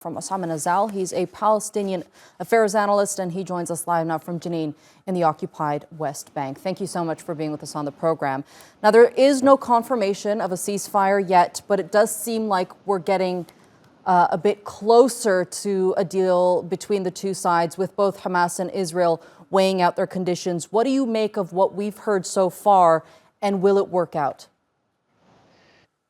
from Osama Nazzal. He's a Palestinian affairs analyst, and he joins us live now from Jenin in the occupied West Bank. Thank you so much for being with us on the program. Now, there is no confirmation of a ceasefire yet, but it does seem like we're getting a bit closer to a deal between the two sides, with both Hamas and Israel weighing out their conditions. What do you make of what we've heard so far, and will it work out?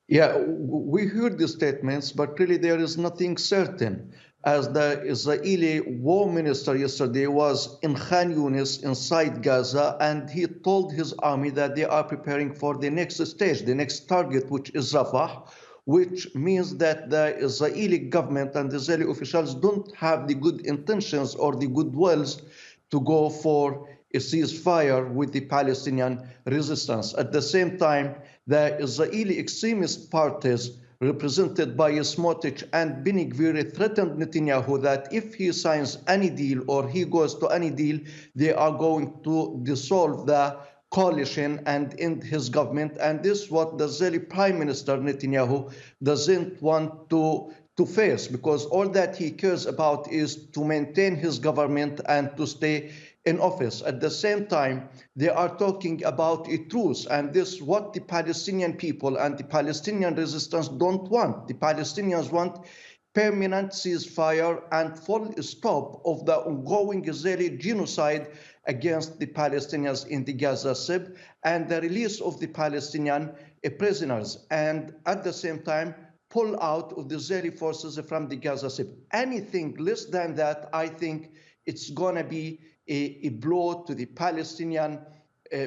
Yeah, we heard the statements, but really there is nothing certain. As the Israeli war minister yesterday was in Khan Yunis inside Gaza, and he told his army that they are preparing for the next stage, the next target, which is Rafah, which means that the Israeli government and Israeli officials don't have the good intentions or the good wills to go for a ceasefire with the Palestinian resistance. At the same time, the Israeli extremist parties represented by Smotrich and Beni Gvir threatened Netanyahu that if he signs any deal or he goes to any deal, they are going to dissolve the coalition and end his government. And this is what the Israeli Prime Minister Netanyahu doesn't want to face, because all that he cares about is to maintain his government and to stay in office. At the same time, they are talking about a truce, and this is what the Palestinian people and the Palestinian resistance don't want. The Palestinians want permanent ceasefire and full stop of the ongoing Israeli genocide against the Palestinians in the Gaza Strip, and the release of the Palestinian prisoners, and at the same time pull out of the Israeli forces from the Gaza Strip. Anything less than that, I think it's going to be a blow to the Palestinian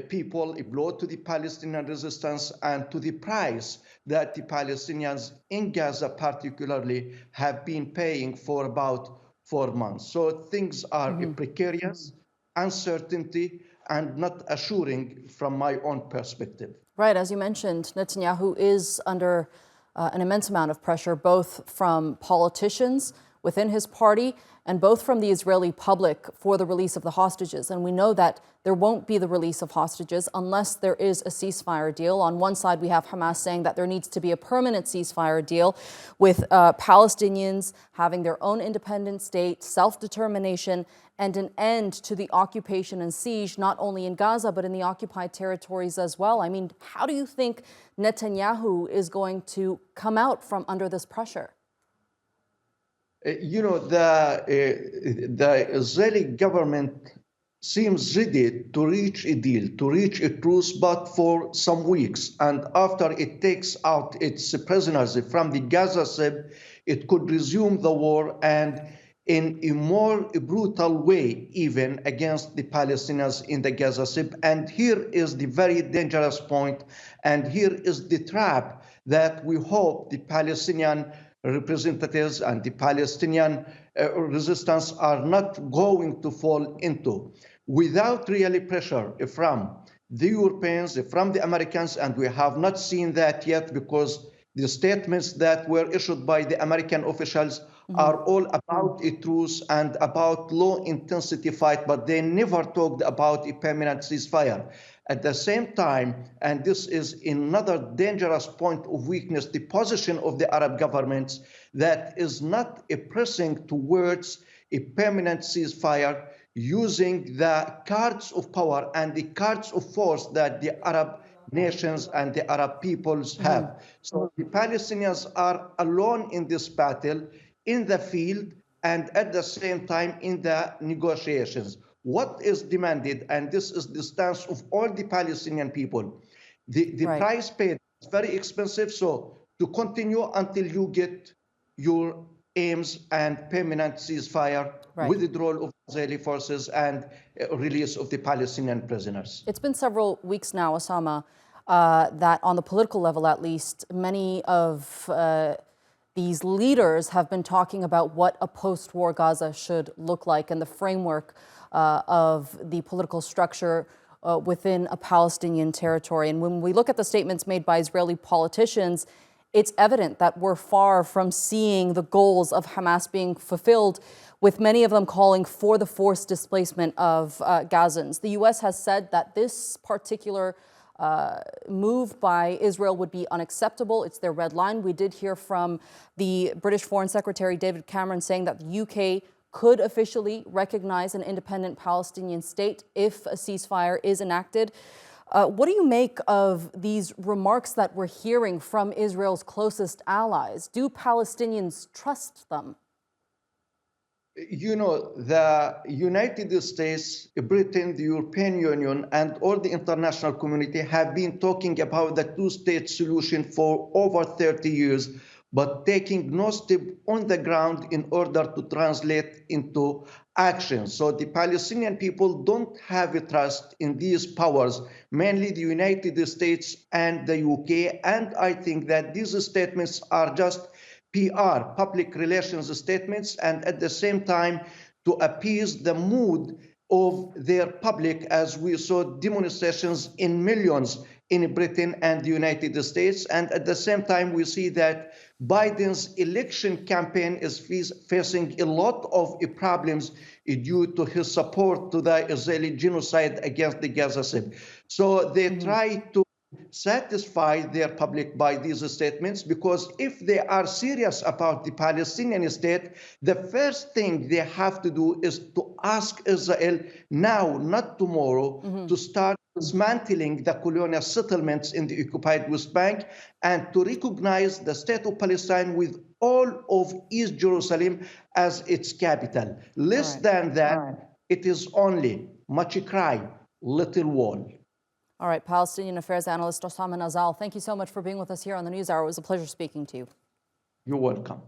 people, a blow to the Palestinian resistance, and to the price that the Palestinians in Gaza particularly have been paying for about 4 months. So things are precarious, uncertainty, and not assuring from my own perspective. Right, as you mentioned, Netanyahu is under an immense amount of pressure, both from politicians within his party and both from the Israeli public, for the release of the hostages. And we know that there won't be the release of hostages unless there is a ceasefire deal. On one side, we have Hamas saying that there needs to be a permanent ceasefire deal, with Palestinians having their own independent state, self-determination, and an end to the occupation and siege, not only in Gaza, but in the occupied territories as well. I mean, how do you think Netanyahu is going to come out from under this pressure? You know, the Israeli government seems ready to reach a deal, to reach a truce, but for some weeks. And after it takes out its prisoners from the Gaza Strip, it could resume the war, and in a more brutal way, even against the Palestinians in the Gaza Strip. And here is the very dangerous point, and here is the trap that we hope the Palestinian representatives and the Palestinian resistance are not going to fall into. Without really pressure from the Europeans, from the Americans, and we have not seen that yet, because the statements that were issued by the American officials are all about a truce and about low-intensity fight, but they never talked about a permanent ceasefire. At the same time, and this is another dangerous point of weakness, the position of the Arab governments that is not pressing towards a permanent ceasefire, using the cards of power and the cards of force that the Arab nations and the Arab peoples have. So the Palestinians are alone in this battle, in the field, and at the same time in the negotiations. What is demanded, and this is the stance of all the Palestinian people, the price paid is very expensive, so to continue until you get your aims and permanent ceasefire, withdrawal of Israeli forces, and release of the Palestinian prisoners. It's been several weeks now, Osama, that on the political level at least, many of these leaders have been talking about what a post-war Gaza should look like, and the framework of the political structure within a Palestinian territory. And when we look at the statements made by Israeli politicians, it's evident that we're far from seeing the goals of Hamas being fulfilled, with many of them calling for the forced displacement of Gazans. The U.S. has said that this particular move by Israel would be unacceptable. It's their red line. We did hear from the British Foreign Secretary David Cameron saying that the UK could officially recognize an independent Palestinian state if a ceasefire is enacted. What do you make of these remarks that we're hearing from Israel's closest allies? Do Palestinians trust them? You know, the United States, Britain, the European Union, and all the international community have been talking about the two-state solution for over 30 years, but taking no step on the ground in order to translate into action. So the Palestinian people don't have a trust in these powers, mainly the United States and the UK. And I think that these statements are just PR, public relations statements, and at the same time to appease the mood of their public, as we saw demonstrations in millions in Britain and the United States. And at the same time, we see that Biden's election campaign is facing a lot of problems due to his support to the Israeli genocide against the Gaza Strip. So they try to satisfy their public by these statements, because if they are serious about the Palestinian state, the first thing they have to do is to ask Israel now, not tomorrow, to start dismantling the colonial settlements in the occupied West Bank and to recognize the state of Palestine with all of East Jerusalem as its capital. Less than that, it is only much cry, little wall. All right, Palestinian affairs analyst Osama Nazzal, thank you so much for being with us here on the NewsHour. It was a pleasure speaking to you. You're welcome.